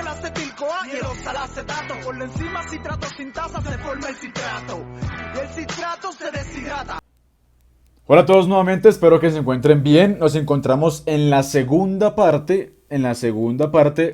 el acetil-CoA y el oxalacetato. Por encima citrato sin tasa se forma el citrato. Y el citrato se deshidrata. Hola a todos nuevamente, espero que se encuentren bien. Nos encontramos en la segunda parte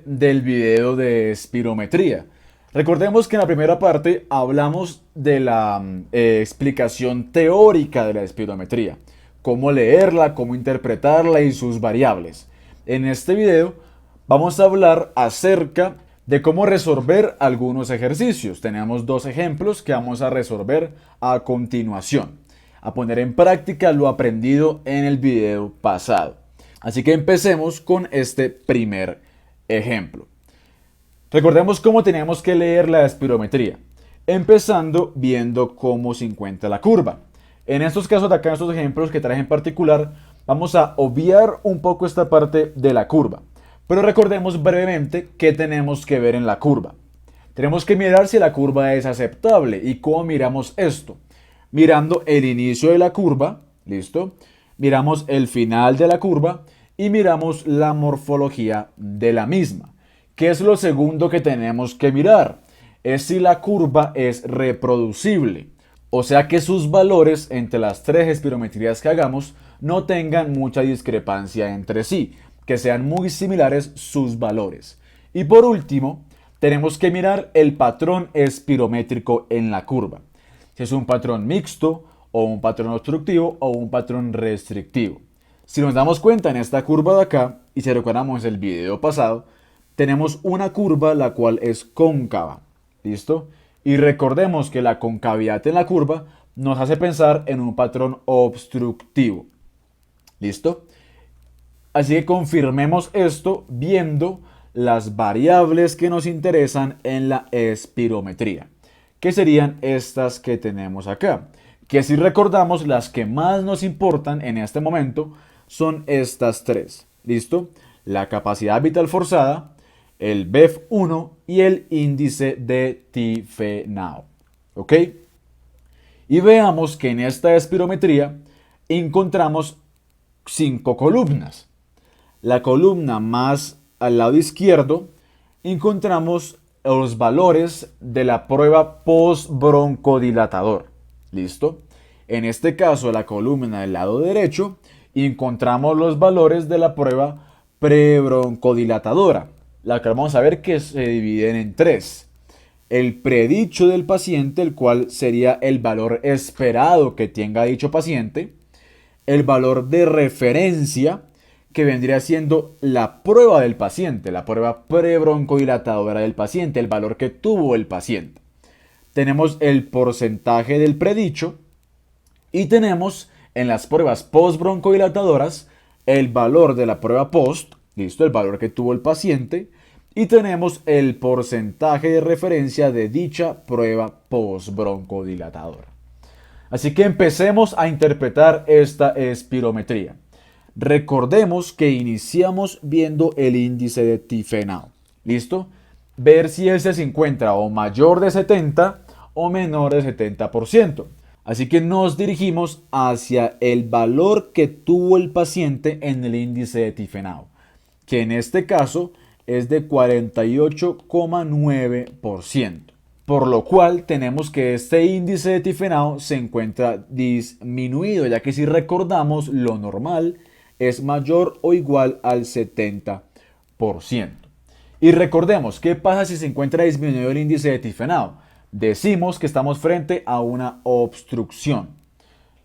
del video de espirometría. Recordemos que en la primera parte hablamos de la explicación teórica de la espirometría, cómo leerla, cómo interpretarla y sus variables. En este video vamos a hablar acerca de cómo resolver algunos ejercicios. Tenemos dos ejemplos que vamos a resolver a continuación, a poner en práctica lo aprendido en el video pasado. Así que empecemos con este primer ejemplo. Recordemos cómo teníamos que leer la espirometría, empezando viendo cómo se encuentra la curva. En estos casos de acá, en estos ejemplos que traje en particular, vamos a obviar un poco esta parte de la curva. Pero recordemos brevemente qué tenemos que ver en la curva. Tenemos que mirar si la curva es aceptable. ¿Y cómo miramos esto? Mirando el inicio de la curva, ¿listo? Miramos el final de la curva y miramos la morfología de la misma. ¿Qué es lo segundo que tenemos que mirar? Es si la curva es reproducible. O sea que sus valores entre las tres espirometrías que hagamos no tengan mucha discrepancia entre sí, que sean muy similares sus valores. Y por último, tenemos que mirar el patrón espirométrico en la curva. Si es un patrón mixto, o un patrón obstructivo, o un patrón restrictivo. Si nos damos cuenta en esta curva de acá, y si recordamos el video pasado, tenemos una curva la cual es cóncava, ¿listo? Y recordemos que la concavidad en la curva nos hace pensar en un patrón obstructivo, ¿listo? Así que confirmemos esto viendo las variables que nos interesan en la espirometría, que serían estas que tenemos acá. Que si recordamos, las que más nos importan en este momento son estas tres, ¿listo? La capacidad vital forzada, el BEF1 y el índice de Tifenau, ¿ok? Y veamos que en esta espirometría encontramos 5 columnas. La columna más al lado izquierdo encontramos los valores de la prueba post-broncodilatador. ¿Listo? En este caso, la columna del lado derecho encontramos los valores de la prueba prebroncodilatadora, la que vamos a ver que se dividen en tres. El predicho del paciente, el cual sería el valor esperado que tenga dicho paciente. El valor de referencia, que vendría siendo la prueba del paciente, la prueba prebroncodilatadora del paciente, el valor que tuvo el paciente. Tenemos el porcentaje del predicho y tenemos en las pruebas postbroncodilatadoras el valor de la prueba post, listo, el valor que tuvo el paciente, y tenemos el porcentaje de referencia de dicha prueba postbroncodilatadora. Así que empecemos a interpretar esta espirometría. Recordemos que iniciamos viendo el índice de Tifenau, ¿listo? Ver si ese se encuentra o mayor de 70 o menor de 70%. Así que nos dirigimos hacia el valor que tuvo el paciente en el índice de Tifenau, que en este caso es de 48,9%. Por lo cual tenemos que este índice de Tifenau se encuentra disminuido, ya que si recordamos lo normal es mayor o igual al 70%. Y recordemos, ¿qué pasa si se encuentra disminuido el índice de Tifenau? Decimos que estamos frente a una obstrucción.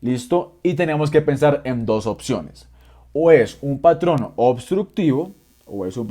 ¿Listo? Y tenemos que pensar en dos opciones. O es un patrón obstructivo, o es un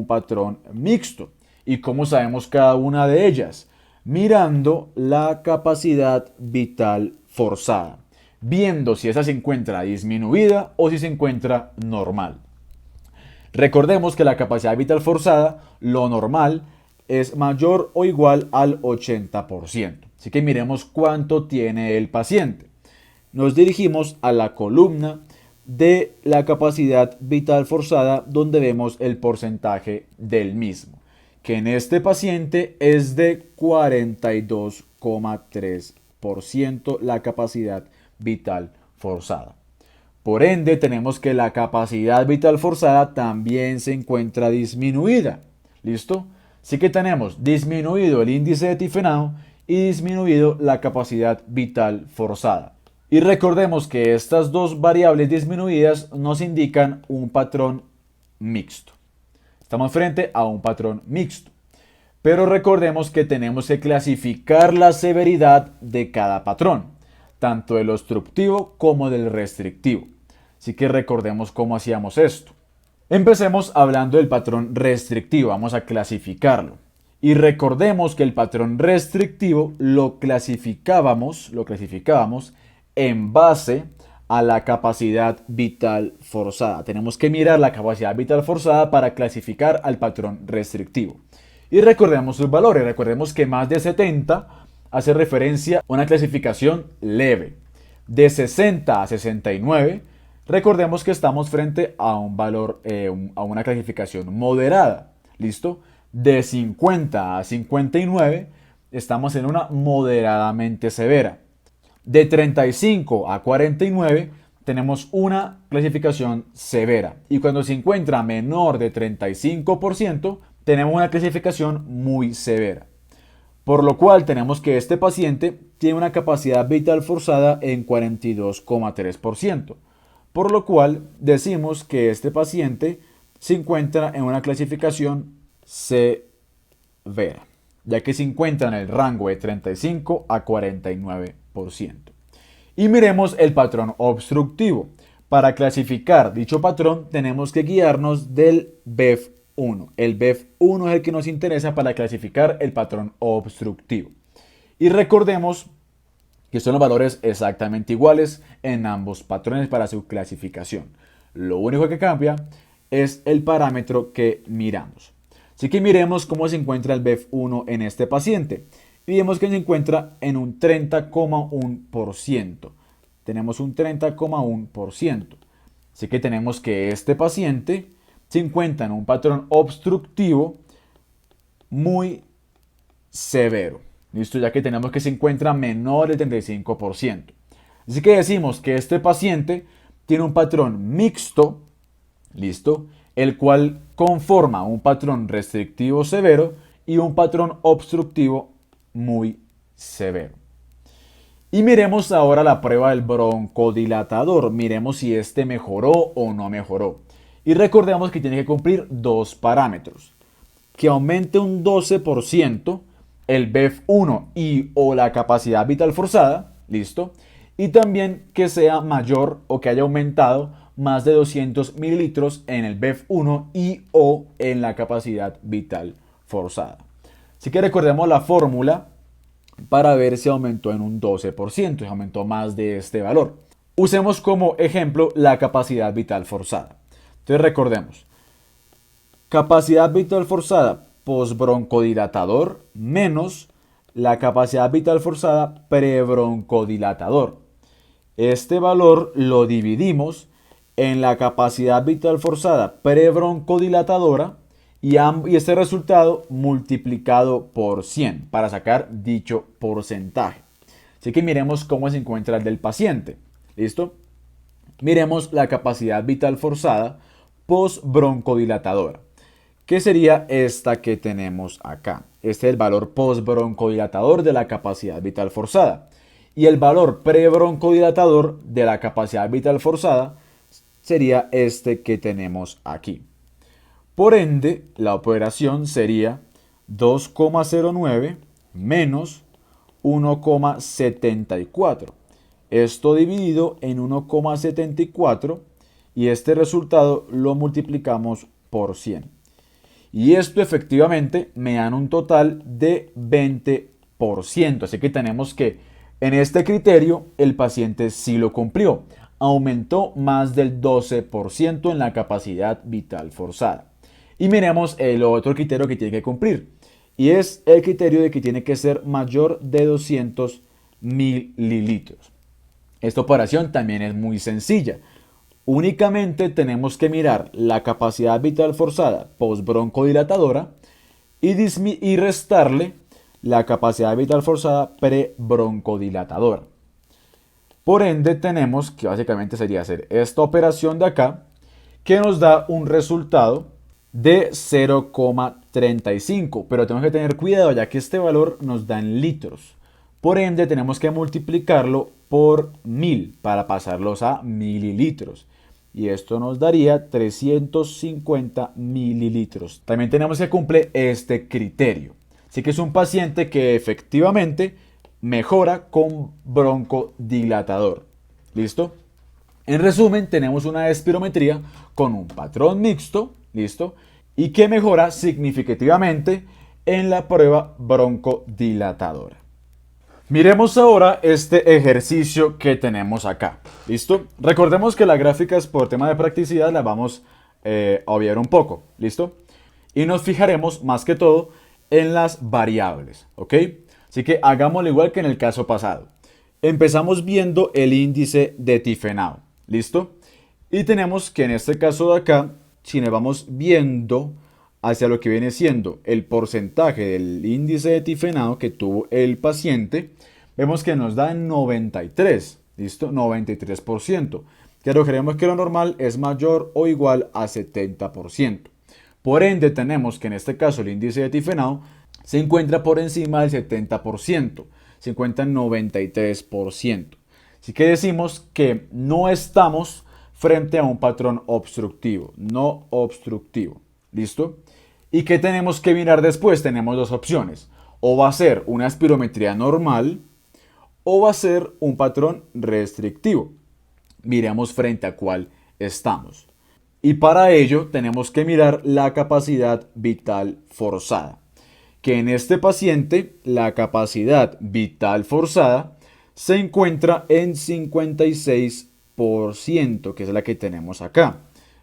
patrón mixto. ¿Y cómo sabemos cada una de ellas? Mirando la capacidad vital forzada, viendo si esa se encuentra disminuida o si se encuentra normal. Recordemos que la capacidad vital forzada, lo normal, es mayor o igual al 80%. Así que miremos cuánto tiene el paciente. Nos dirigimos a la columna de la capacidad vital forzada donde vemos el porcentaje del mismo, que en este paciente es de 42,3% la capacidad vital forzada. Por ende, tenemos que la capacidad vital forzada también se encuentra disminuida. ¿Listo? Así que tenemos disminuido el índice de tifenado y disminuido la capacidad vital forzada. Y recordemos que estas dos variables disminuidas nos indican un patrón mixto. Estamos frente a un patrón mixto. Pero recordemos que tenemos que clasificar la severidad de cada patrón, tanto del obstructivo como del restrictivo. Así que recordemos cómo hacíamos esto. Empecemos hablando del patrón restrictivo, vamos a clasificarlo. Y recordemos que el patrón restrictivo lo clasificábamos en base a la capacidad vital forzada. Tenemos que mirar la capacidad vital forzada para clasificar al patrón restrictivo. Y recordemos sus valores, recordemos que más de 70 hace referencia a una clasificación leve. De 60 a 69, recordemos que estamos frente a un valor, a una clasificación moderada. ¿Listo? De 50 a 59, estamos en una moderadamente severa. De 35 a 49, tenemos una clasificación severa. Y cuando se encuentra menor de 35%, tenemos una clasificación muy severa. Por lo cual tenemos que este paciente tiene una capacidad vital forzada en 42,3%. Por lo cual decimos que este paciente se encuentra en una clasificación severa, ya que se encuentra en el rango de 35 a 49%. Y miremos el patrón obstructivo. Para clasificar dicho patrón tenemos que guiarnos del BEF1. El BEF1 es el que nos interesa para clasificar el patrón obstructivo. Y recordemos que son los valores exactamente iguales en ambos patrones para su clasificación. Lo único que cambia es el parámetro que miramos. Así que miremos cómo se encuentra el BEF1 en este paciente. Y vemos que se encuentra en un 30,1%. Tenemos un 30,1%. Así que tenemos que este paciente se encuentra en un patrón obstructivo muy severo. ¿Listo? Ya que tenemos que se encuentra menor del 35%. Así que decimos que este paciente tiene un patrón mixto, ¿listo? El cual conforma un patrón restrictivo severo y un patrón obstructivo muy severo. Y miremos ahora la prueba del broncodilatador. Miremos si este mejoró o no mejoró. Y recordemos que tiene que cumplir dos parámetros. Que aumente un 12% el BEF1 y o la capacidad vital forzada. ¿Listo? Y también que sea mayor o que haya aumentado más de 200 mililitros en el BEF1 y o en la capacidad vital forzada. Así que recordemos la fórmula para ver si aumentó en un 12%, si aumentó más de este valor. Usemos como ejemplo la capacidad vital forzada. Entonces recordemos, capacidad vital forzada postbroncodilatador menos la capacidad vital forzada prebroncodilatador. Este valor lo dividimos en la capacidad vital forzada prebroncodilatadora y este resultado multiplicado por 100 para sacar dicho porcentaje. Así que miremos cómo se encuentra el del paciente. ¿Listo? Miremos la capacidad vital forzada postbroncodilatadora, que sería esta que tenemos acá. Este es el valor postbroncodilatador de la capacidad vital forzada. Y el valor prebroncodilatador de la capacidad vital forzada sería este que tenemos aquí. Por ende, la operación sería 2,09 menos 1,74. Esto dividido en 1,74 y este resultado lo multiplicamos por 100. Y esto efectivamente me dan un total de 20%. Así que tenemos que en este criterio el paciente sí lo cumplió. Aumentó más del 12% en la capacidad vital forzada. Y miremos el otro criterio que tiene que cumplir. Y es el criterio de que tiene que ser mayor de 200 mililitros. Esta operación también es muy sencilla. Únicamente tenemos que mirar la capacidad vital forzada postbroncodilatadora y restarle la capacidad vital forzada prebroncodilatadora. Por ende tenemos que básicamente sería hacer esta operación de acá, que nos da un resultado de 0,35, pero tenemos que tener cuidado ya que este valor nos da en litros. Por ende tenemos que multiplicarlo por 1000 para pasarlos a mililitros. Y esto nos daría 350 mililitros. También tenemos que cumplir este criterio. Así que es un paciente que efectivamente mejora con broncodilatador. ¿Listo? En resumen, tenemos una espirometría con un patrón mixto, ¿listo? Y que mejora significativamente en la prueba broncodilatadora. Miremos ahora este ejercicio que tenemos acá, ¿listo? Recordemos que las gráficas por tema de practicidad las vamos a obviar un poco, ¿listo? Y nos fijaremos más que todo en las variables, ¿ok? Así que hagámoslo igual que en el caso pasado. Empezamos viendo el índice de tifenado, ¿listo? Y tenemos que en este caso de acá, si nos vamos viendo hacia lo que viene siendo el porcentaje del índice de tifenado que tuvo el paciente, vemos que nos da 93, ¿listo? 93%. Pero creemos que lo normal es mayor o igual a 70%. Por ende, tenemos que en este caso el índice de tifenado se encuentra por encima del 70%, se encuentra en 93%. Así que decimos que no estamos frente a un patrón obstructivo, no obstructivo. ¿Listo? ¿Y qué tenemos que mirar después? Tenemos dos opciones. O va a ser una espirometría normal o va a ser un patrón restrictivo. Miremos frente a cuál estamos. Y para ello tenemos que mirar la capacidad vital forzada. Que en este paciente la capacidad vital forzada se encuentra en 56%, que es la que tenemos acá.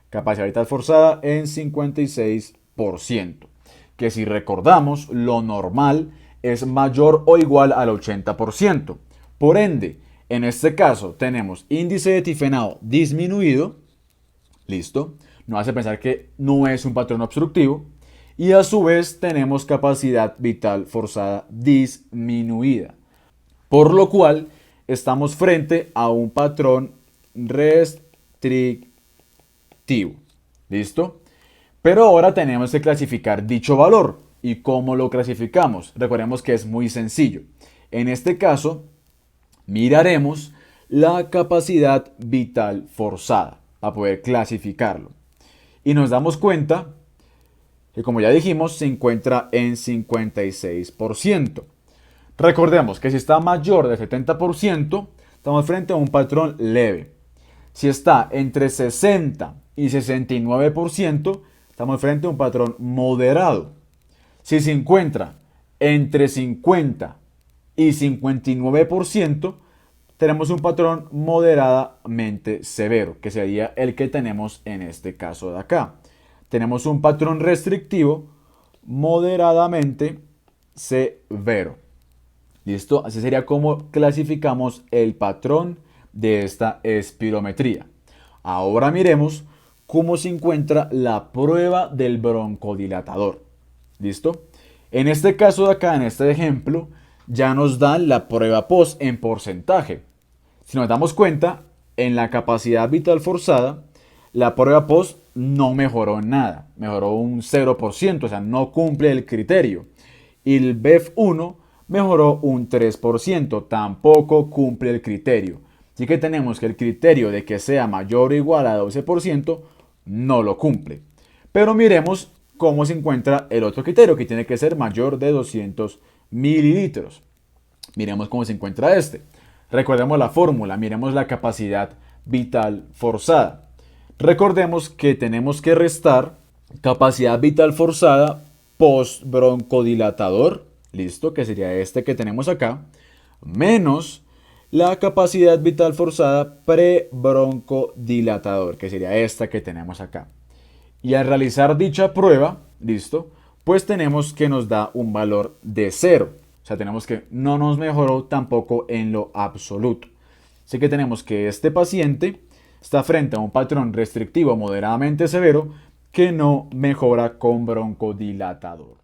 Capacidad vital forzada en 56%. Que si recordamos, lo normal es mayor o igual al 80%. Por ende, en este caso tenemos índice de tifenado disminuido. Listo. Nos hace pensar que no es un patrón obstructivo. Y a su vez tenemos capacidad vital forzada disminuida. Por lo cual estamos frente a un patrón restrictivo. ¿Listo? Pero ahora tenemos que clasificar dicho valor. ¿Y cómo lo clasificamos? Recordemos que es muy sencillo. En este caso, miraremos la capacidad vital forzada para poder clasificarlo. Y nos damos cuenta que, como ya dijimos, se encuentra en 56%. Recordemos que si está mayor del 70%, estamos frente a un patrón leve. Si está entre 60 y 69%, estamos frente a un patrón moderado. Si se encuentra entre 50 y 59%, tenemos un patrón moderadamente severo, que sería el que tenemos en este caso de acá. Tenemos un patrón restrictivo moderadamente severo. ¿Listo? Así sería como clasificamos el patrón de esta espirometría. Ahora miremos cómo se encuentra la prueba del broncodilatador. ¿Listo? En este caso de acá, en este ejemplo, ya nos dan la prueba POS en porcentaje. Si nos damos cuenta, en la capacidad vital forzada, la prueba POS no mejoró en nada. Mejoró un 0%, o sea, no cumple el criterio. Y el BEF1 mejoró un 3%, tampoco cumple el criterio. Así que tenemos que el criterio de que sea mayor o igual a 12% no lo cumple. Pero miremos cómo se encuentra el otro criterio, que tiene que ser mayor de 200 mililitros. Miremos cómo se encuentra este. Recordemos la fórmula, miremos la capacidad vital forzada. Recordemos que tenemos que restar capacidad vital forzada post broncodilatador, listo, que sería este que tenemos acá, menos la capacidad vital forzada pre-broncodilatador, que sería esta que tenemos acá. Y al realizar dicha prueba, listo, pues tenemos que nos da un valor de 0. O sea, tenemos que no nos mejoró tampoco en lo absoluto. Así que tenemos que este paciente está frente a un patrón restrictivo moderadamente severo que no mejora con broncodilatador.